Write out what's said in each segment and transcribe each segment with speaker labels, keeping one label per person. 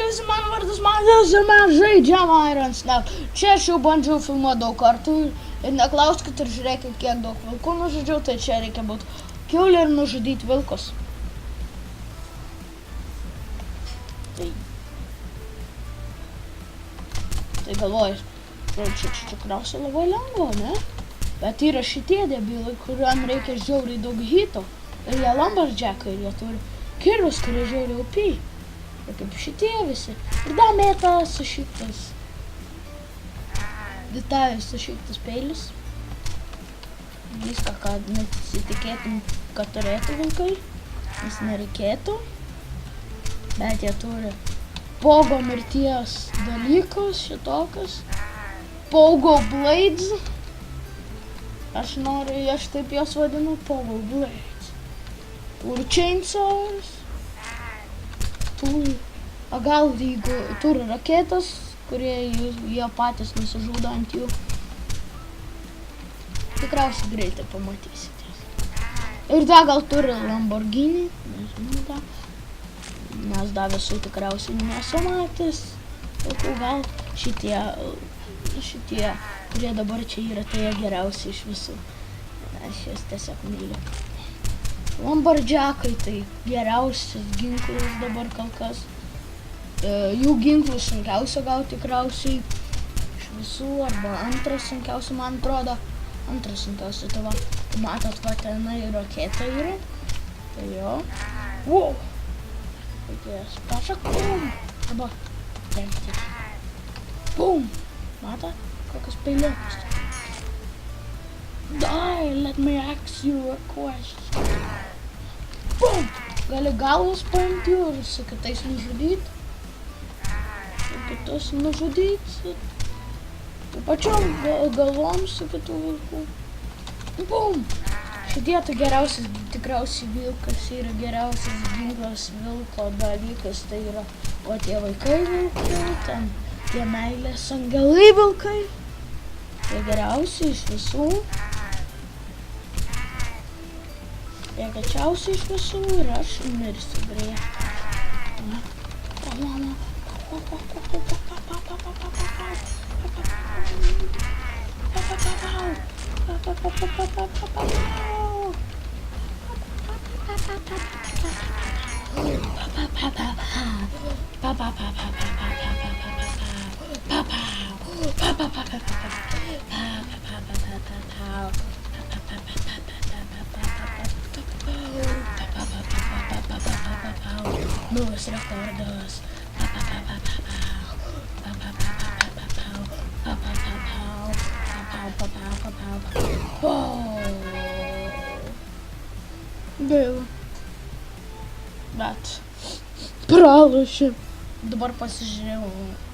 Speaker 1: visi, mano vardas Mantas ir mes žaidžiam Iron Snap. Čia aš jau bandžiau filmuoti daug kartų ir neklauskit ir žiūrėkit, kiek daug vilkų nužudžiau, tai čia reikia būti kiaulė ir nužudyti vilkus. Tai galvoju, čia tikriausiai labai lengva, ne? Bet yra šitie debilai, kuriuom reikia žiauriai daug hito. Ir jie lumberjackai, ir jie turi kirvius, kurie žiauriai OP. Ir kaip šitie visi. Ir dar mėta su šitas. Detavės su šitas peilis. Viską, kad nesitikėtum, kad turėtų vilkai. Nes nereikėtų. Bet jie turi pogo mirties dalykus, šitokius. Pogo blades. Aš taip jos vadinu pogo blades. Turi chainsaws. Gal jeigu turi raketas, kurie jie patys nusižudo ant jų. Tikriausiai greitai pamatysite. Ir dar gal turi Lamborghini, nežinau ką. Nes dar visų tikriausiai nesu matęs. Gal šitie, kurie dabar čia yra, tai jie geriausiai iš visų. Aš jas tiesiog myliu. Lumberjackai tai geriausias ginklas dabar kol kas. Jų ginklus sunkiausia gauti tikriausiai iš visų, arba antras sunkiausia, man atrodo. Antras sunkiausia, tai va, matot, va, tenai raketa yra. Tai jo. Wow! Reikės pašakum. Arba, tempti. Bum! Matot, kokios peiliukas. Die, let me ask you a question. Bum! Gali galvas paimti ir su kitais nužudyti. Su kitus nužudyti. Su pačiom galvom su kitų vilkų. Bum! Šitie tai geriausias, tikriausiai vilkas yra geriausias ginklas vilko dalykas. Tai yra, o tie vaikai vilkai, ten tie meilės angelai vilkai. Tai geriausiai iš visų. Jėgačiausiai iš visų ir aš mirsiu greitai. Nulis rekordas. Gaila. Bet pralošė. Dabar pasižiūrėjau,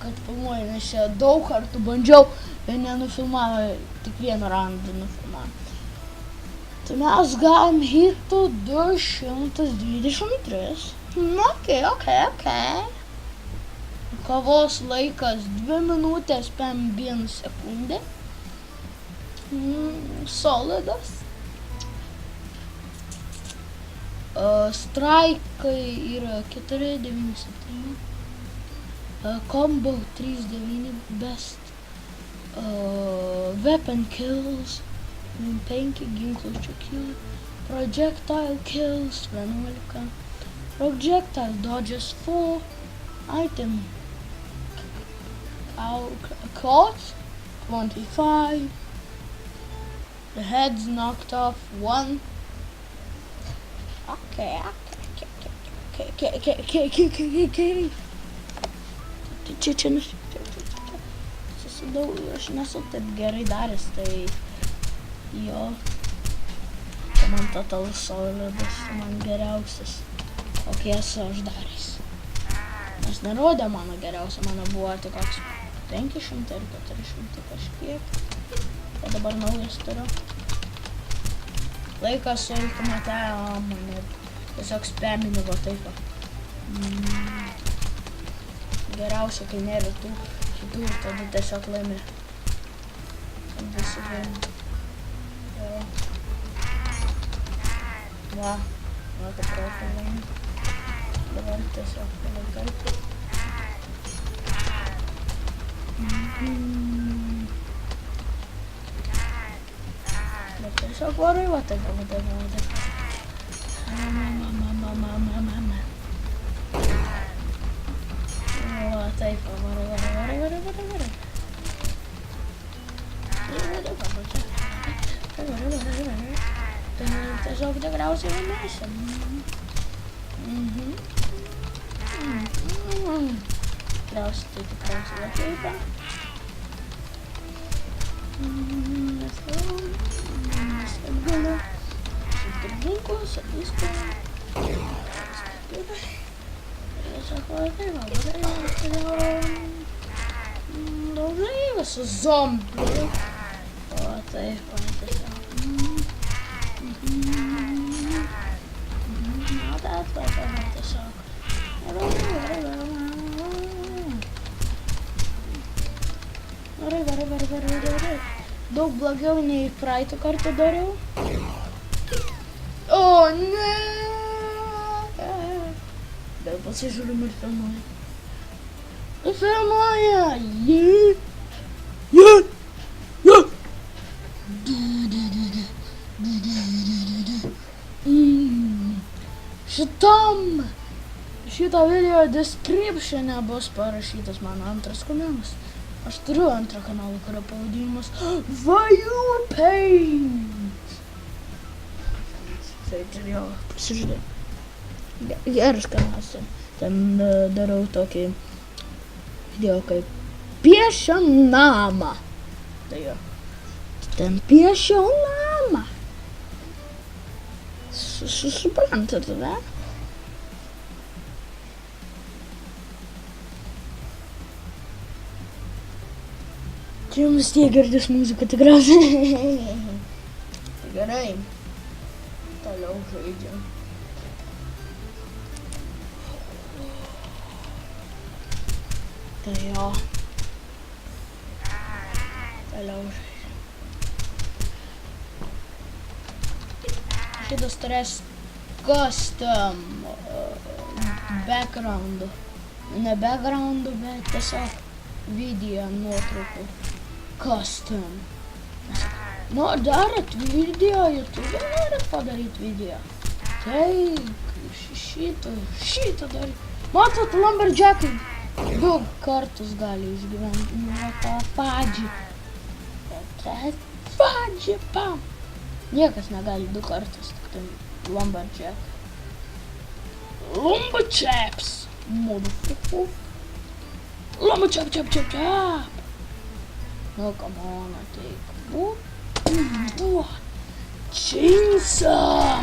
Speaker 1: kad filmuoju, nes čia daug kartų bandžiau ir nenufilmavo, tik vieną randą nufilmavo. Tai mes gavom hitų 223. Ok. Kovos laikas 2 minutės 51 sekundė. Solidas. Straikai yra 497. Combo 39 best. Weapon kills 5 ginklučių kill. Projectile kills 11. Projectile dodges 4. Item caught 25. The head's knocked off 1. Okay. Čia susidau, aš nesu taip gerai daręs, tai jo. Čia man totalus solidas, man geriausias. Kokie esu aš daręs. Nes nerodė mano geriausia, mano buvo tik koks 500 ir 400 kažkiek. O dabar naujas turiu. Laikas su ultimate, mane tiesiog spamini va taip. Geriausia, kai nėra tų šitų ir tada tiesiog laimi. Visi laimi. Va, kaip proto laimi. Dabar tiesiog palaikai. Tiesiog varai, va taip, va taip, va taip. Mama. Va taip, varai. Tiesiog tikriausiai laimėsim. Tikriausiai tai tikriausiai va taip. Nes taip galiu. Šiek ginklus, viską. Tiesiog va taip, daužai visus zombius. O taip, va tiesiog. Tiesiog. Varai. Daug blogiau nei praeitą kartą dariau. O, ne! Bet pasižiūrim ir filmuoja. Šito video descriptione bus parašytas mano antras kanalas. Aš turiu antrą kanalą, kurio pavadinimas Vajūr Paint. Tai čia jo, pasižiūrėk. Geras kanalas. Ten darau tokį video kaip piešiu namą. Tai jo. Ten piešiu namą. Suprantate, ne? Čia jums tiek girdis muzika tikriausiai. Tai gerai. Toliau žaidžiam. Tai jo. Toliau žaidžiam. Šitas turės custom backgroundų. Ne backgroundų, bet tiesiog video nuotraukų. Custom. Nori darot video, YouTube norit padaryt video. Taip, šitą daryt. Matot, lumberjackai 2 kartus gali išgyventi. Nu, tą fadžį. Fadžį, pam. Niekas negali 2 kartus, tik tai lumberjack. Lumberjacks. Motherfucker. Lumberjack. No, come on, I take what? Chainsaw!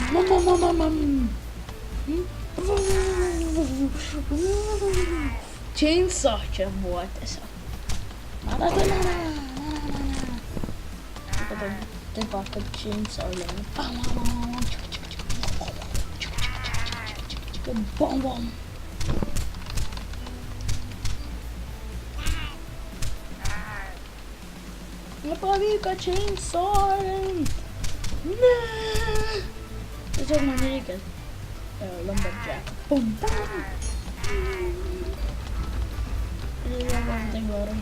Speaker 1: Chainsaw čia buvo tiesiog. Taip pat kaip chainsaw lėmė. Bom. Nepavyko chainsawing. Ne. Tiesiog man reikia lumberjack. Bum. Ir jau man tai gerai.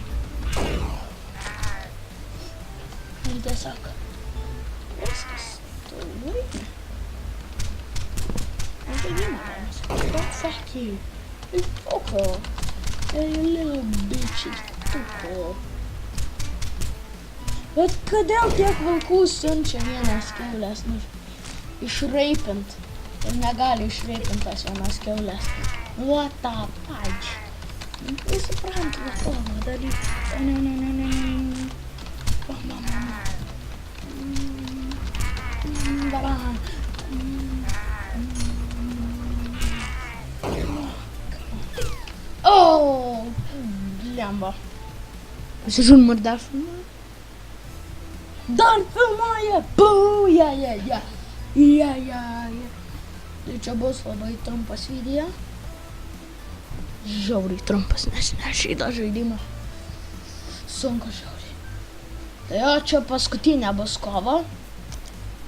Speaker 1: Ir tiesiog viskas. Toliau. And the humans. Don't fuck you. You fucker. You little bitches. Fucker. Bet kodėl tiek vilkų siunčia vienas kiaulės išreipint ir negali išreipint tas vienas kiaulės? What the fudge? Jūs suprantate tavo dalyką. Ne. Oh, blemba. Pasižiūrim, ar dar filmuoja? Dar filmuoja! Buu! Ja. Tai čia bus labai trumpas video. Žiauriai trumpas, nes šitą žaidimą sunku žiauriai. Tai jo, čia paskutinė bus kova.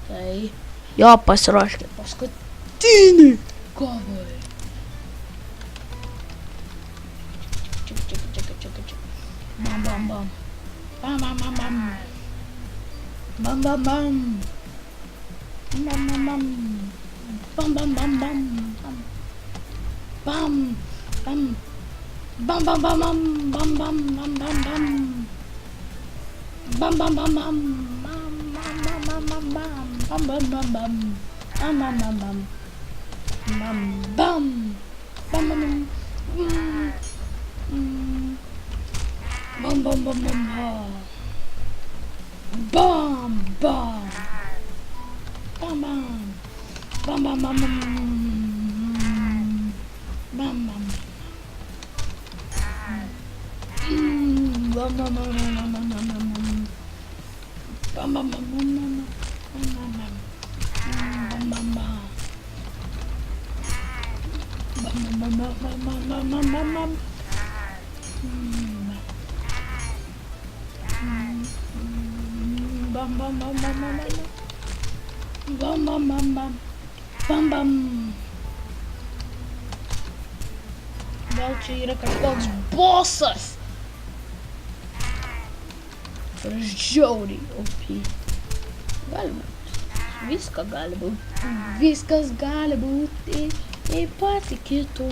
Speaker 1: Tai jo, pasiruoškit paskutinį kovai. Čik. Bam. Bam. Bam bam bam. Bam bam bam bam bam. Bam bam. Bam bam bam bam bam bam bam bam bam. Bam bam bam bam. Bam bam bam bam bam. Bam bam bam bam. Bam bam bam bam. Bam bam. Bam bam bam. Bam bam bam bam bam. Bam bam. Bam bam. Bam bam bam bam. Bam bam. Bam bam bam bam bam bam bam. Bam bam bam bam bam bam. Bam bam bam. Bam bam bam. Bam bam bam bam bam bam bam bam. Bam bam bam bam bam bam. Bam bam bam bam. Bam bam. Gal čia yra kažkoks bosas. Žiauriai OP. Galima. Viską gali būti. Viskas gali būti. Jei patikėtų.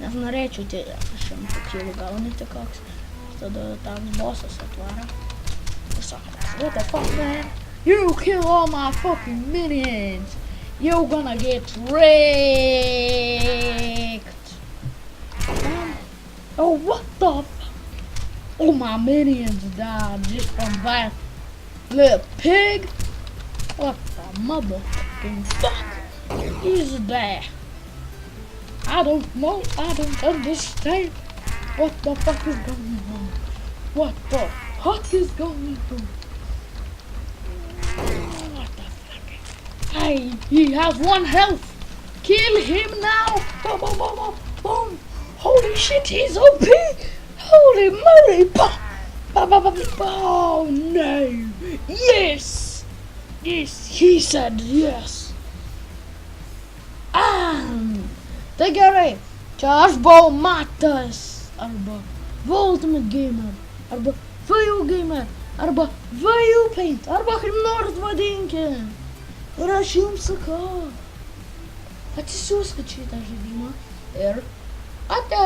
Speaker 1: Nes norėčiau 100 kilų gaunyti koks. Tada toks bosas atvara. Ir sako, what the fuck, man? You kill all my fucking minions. You're gonna get wrecked. Oh, what the fuck? All my minions died just from that little pig. What the motherfucking fuck is that? I don't know. I don't understand. What the fuck is going on? What the fuck is going on? What the fuck? Hey, he has 1 health. Kill him now. Boom, boom, boom, boom, boom. Holy shit, he's OP. Holy moly. Boom. Oh no. Yes. Yes, he said yes. Tai gerai. Čia aš buvau Matas. Arba Ultimate Gamer. Arba VU Gamer. Arba VU Paint. Arba kaip nors vadinkit. Ir aš jums sakau. Atsisiųskit šitą žaidimą. Ir ate.